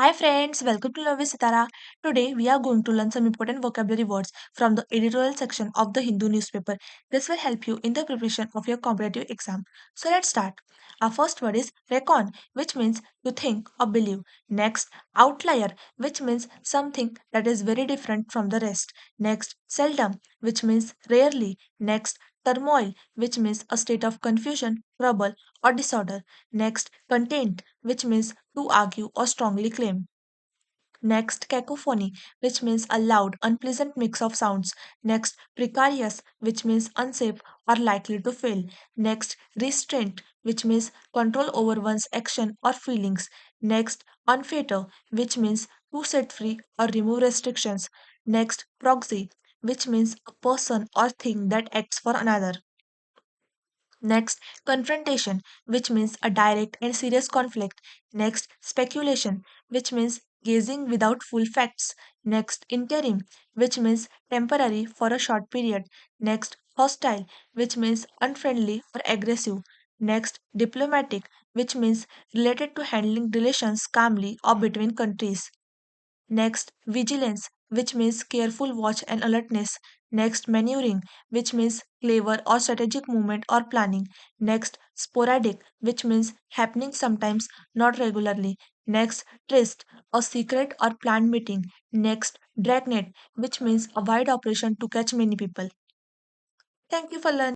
Hi friends, welcome to Love with Sitara. Today we are going to learn some important vocabulary words from the editorial section of the Hindu newspaper. This will help you in the preparation of your competitive exam. So let's start. Our first word is recon, which means to think or believe. Next, outlier, which means something that is very different from the rest. Next, seldom, which means rarely. Next, turmoil, which means a state of confusion, trouble, or disorder. Next, content, which means to argue or strongly claim. Next, cacophony, which means a loud, unpleasant mix of sounds. Next, precarious, which means unsafe or likely to fail. Next, restraint, which means control over one's action or feelings. Next, unfetter, which means to set free or remove restrictions. Next, proxy, which means a person or thing that acts for another. Next, confrontation, which means a direct and serious conflict. Next, speculation, which means gazing without full facts. Next, interim, which means temporary for a short period. Next, hostile, which means unfriendly or aggressive. Next, diplomatic, which means related to handling relations calmly or between countries. Next, vigilance, which means careful watch and alertness. Next, maneuvering, which means clever or strategic movement or planning. Next, sporadic, which means happening sometimes, not regularly. Next, tryst, a secret or planned meeting. Next, dragnet, which means a wide operation to catch many people. Thank you for learning.